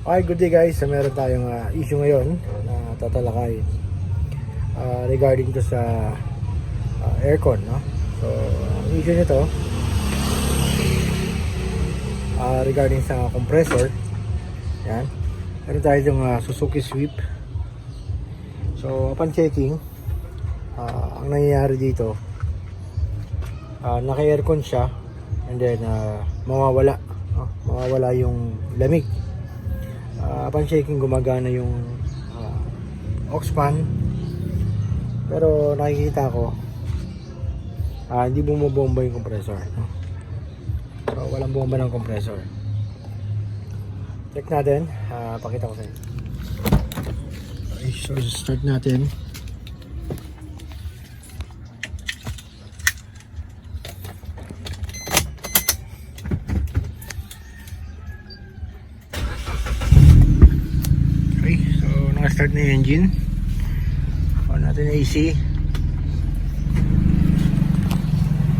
Okay, good day guys. So, meron tayong issue ngayon na tatalakayin regarding to sa aircon, no? So, ang issue nito regarding sa compressor. Yan. Meron tayo yung Suzuki Swift. So, upon checking, ang nangyayari dito, naka-aircon siya and then mawawala yung lamig. Upon checking, gumagana yung aux fan, pero nakikita ko hindi bumubomba yung compressor, no? So walang bomba ng compressor. Check natin, pakita ko sa inyo. Okay, so start natin. Start na yung engine. On natin yung AC.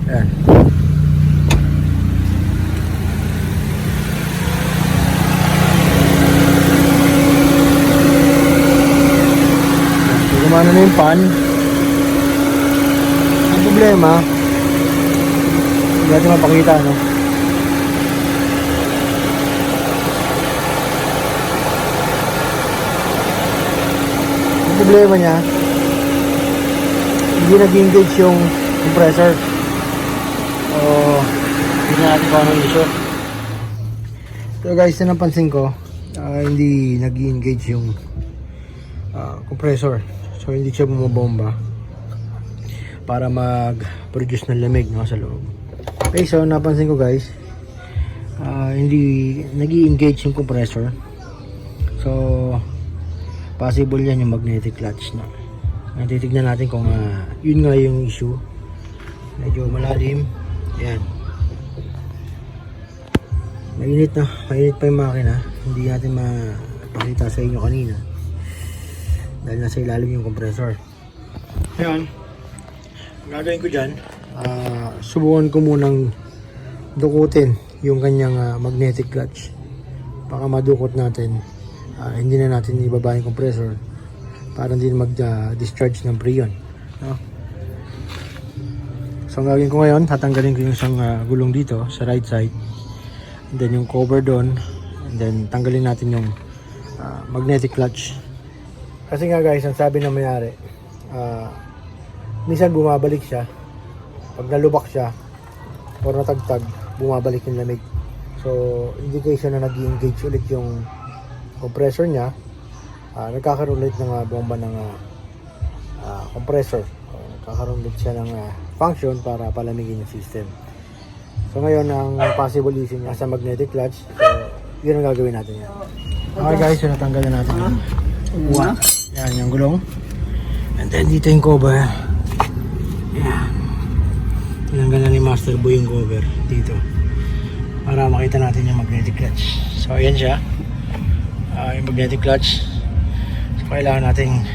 Ayan. So, gumana na yung fan. Ang problema, hindi natin mapakita, no? Problema niya, hindi nag-engage yung compressor. Hindi natin kung anong issue. So guys, na napansin ko, hindi nag-engage yung compressor. So hindi siya bumabomba para mag-produce ng lamig, no, sa loob. Okay, so napansin ko guys, hindi nag-engage yung compressor. So possible yan yung magnetic clutch, no? Titignan natin kung yun nga yung issue. Medyo malalim. Yan. Mainit pa yung makina. Hindi natin mapakita sa inyo kanina dahil nasa ilalim yung compressor. Ngayon, ang gagawin ko dyan, subukan ko munang dukutin yung kanyang magnetic clutch. Baka madukot natin, hindi na natin ibaba yung compressor para hindi mag-discharge ng preon, no? So ang gagawin ko ngayon, tatanggalin ko yung isang gulong dito sa right side, and then yung cover doon, and then tanggalin natin yung magnetic clutch. Kasi nga guys, ang sabi ng mayari, minsan bumabalik siya pag nalubak siya or natagtag, bumabalik yung lamig. So indication na nag-engage ulit yung compressor niya, nagkakaroon ulit ng bomba ng compressor. Nagkakaroon ulit siya ng function para palamigin yung system. So ngayon, ang possible issue niya sa magnetic clutch. So yun ang gagawin natin yan. Okay guys, so natanggal na natin yung yan yung gulong, and then dito yung cover. Yan, tinanggal na ni Master Boy yung cover dito para makita natin yung magnetic clutch. So ayan siya, yung magnetic clutch. So kailangan nating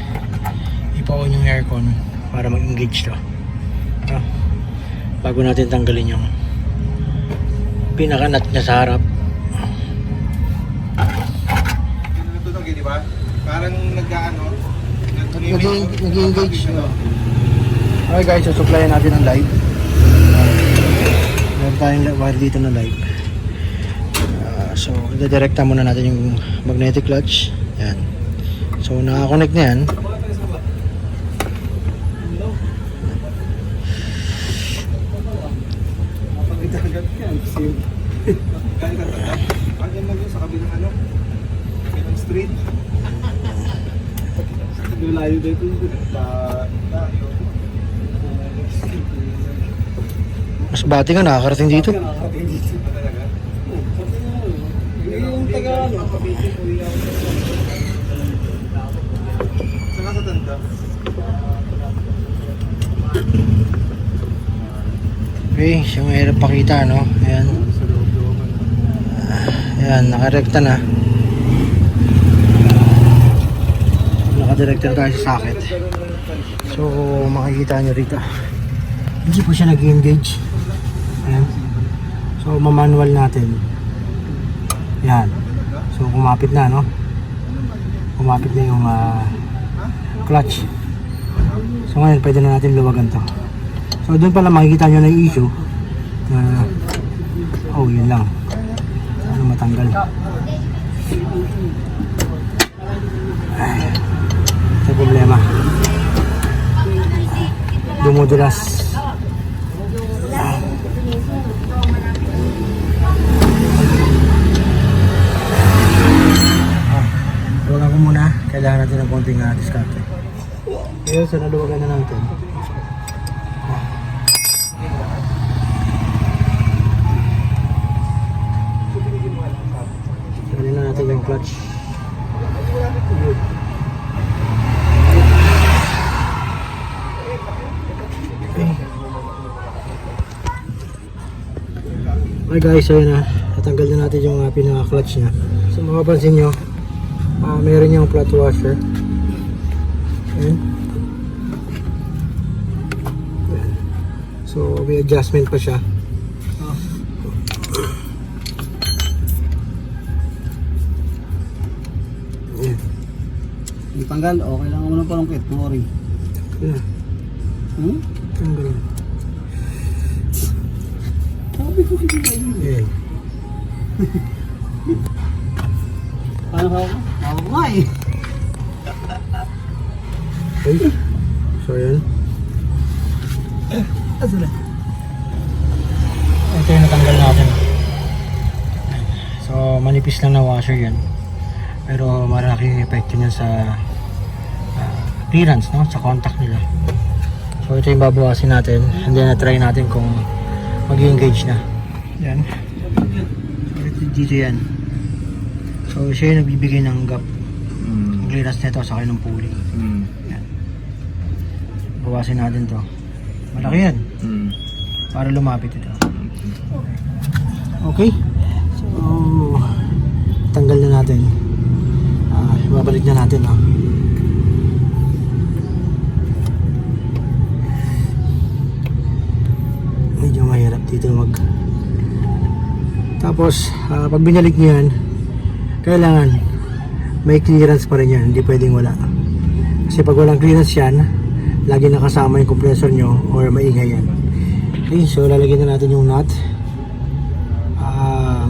ipa-on yung aircon para mag-engage to, bago natin tanggalin yung pinaka-nut niya sa harap. Natunog, di ba? Parang nag-engage. Okay guys, so supplyan natin ng live. Meron tayong wire dito na live. So idedirekta muna natin yung magnetic clutch. Yan. So naka-connect na yan. Sa kabilang street. Layo dito. Mas bati nga nakakarating dito. Yung taga saka sa tanda. Okay, siya mahirap pakita, no? Ayan. Ayan, nakarekta na. Nakadirekta tayo sa socket. So makikita nyo rito, hindi po siya nag-engage. Ayan. So mamanual natin. Yan. So kumapit na, no? Kumapit na yung clutch. So ngayon, pwede na natin luwagan to. So doon pala makikita nyo na yung issue na yun lang. Ano matanggal. Ay, ito problema. Dumudulas. Luwagan ko muna. Kailangan natin ng konting diskarte. Ngayon, so naluwagan na natin. Tanggalin na natin yung clutch. Okay guys, so yun na. Natanggal na natin yung pinaka-clutch niya. So mapapansin nyo, meron yung flat washer. Ayan. Ayan. So may adjustment pa siya. Ayan. Hindi tanggal, okay lang muna parang kit, worry. Ayan. Tanggal. Sabi ko hindi na yun. Ayan. Paano ka ako? Ako nga eh. Okay. So yun. Asa na? Ito yung natanggal natin. So manipis lang na washer yun. Pero malaking epekto niya sa clearance, no? Sa contact nila. So ito yung babawasin natin. And then na-try natin kung mag-engage na. Yan. So dito yan. So siya yung nagbibigay ng gap. Ang clearance nito sa akin ng pulley. Yan. Bawasin natin to. Malaki yan. Para lumapit ito. Okay. So tanggal na natin. Babalik na natin, no? Medyo mahirap dito tapos pag binalik nyo yan, kailangan may clearance pa rin yan, hindi pwedeng wala. Kasi pag walang clearance yan, lagi nakasama yung compressor nyo or maingay yan. Okay, so lalagyan na natin yung nut.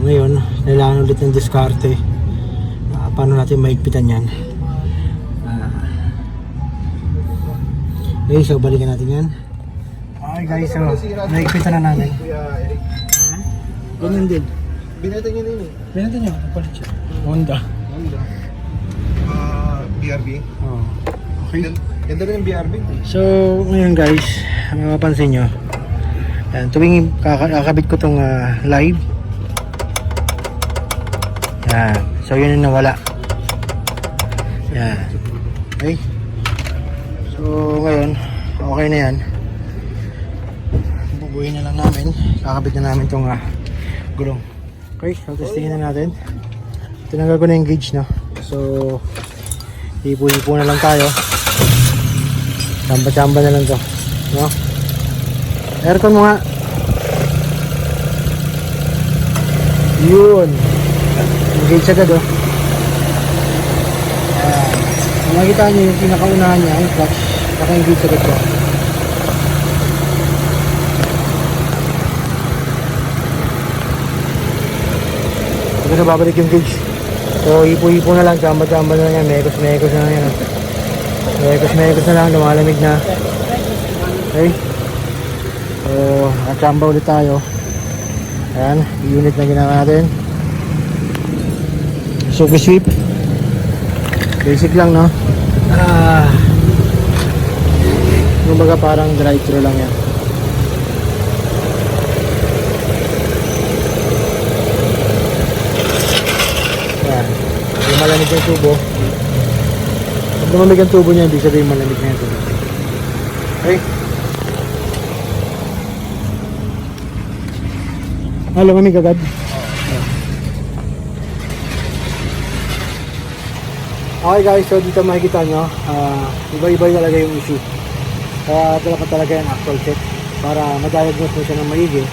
Ngayon kailangan ulit ng diskarte. Paano natin maigpitan yan. Okay, so balikan natin yan. Okay guys, so naigpitan na natin. Kuya Eric. Ganyan din. Binenta niyo din eh. Binenta nyo, nagpalit siya. Honda. Honda. BRB. Oh. Okay. Ganda rin yung BRB. So ngayon guys, mapapansin nyo, yan, tuwing kakabit ko tong live, yan, so yun yung nawala. Yan. Okay. So ngayon, okay na yan. Bubuhin na lang namin, kakabit na namin tong gulong. Okay, so testingin na natin. Tinanggal ko na yung gauge, no? So hipo-hipo na lang tayo. Chamba-chamba na lang to, no? Aircon mo nga. Yun. Engage agad, oh. Kung makikita nyo yung pinakaunahan niya, yung clutch, naka-engage agad ko. Ito na babalik yung gauge. So hipo-hipo na lang, chamba-chamba na lang yan, mekos-mekos na lang yan, oh. Mekos na lang, lumalamig na. Okay. So, nakachamba ulit tayo. Ayan, unit na ginawa natin. Soapy sweep. Basic lang, no? Yung baga parang drive-thru lang yan. Ayan. Yung malamig yung tubo. Pag lumamig ang tubo niya, ibig sabihin malamig na yung tubo. Okay. Lumamig agad. Okay guys, so dito makikita nyo, iba-iba talaga yung issue. Kaya talaga yung actual check para ma-diagnose mo siya ng maigi.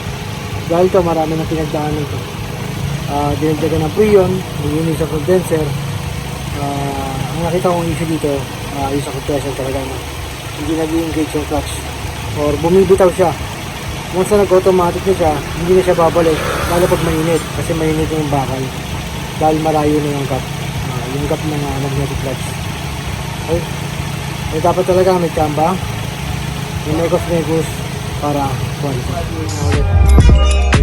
Dahil to, marami nang pinagdaanan to. dinagdagan ng preon, nilinis sa condenser. Ang nakita kong issue dito, yung sa compressor talaga na hindi nag-engage yung clutch or bumibitaw siya. Once na nag-automatic na siya, hindi na siya babalik lalo pag mainit kasi mainit yung bakal dahil malayo na yung gap ng magnetic clutch. Okay? So, dapat talaga may tsamba, yung mekos para quality.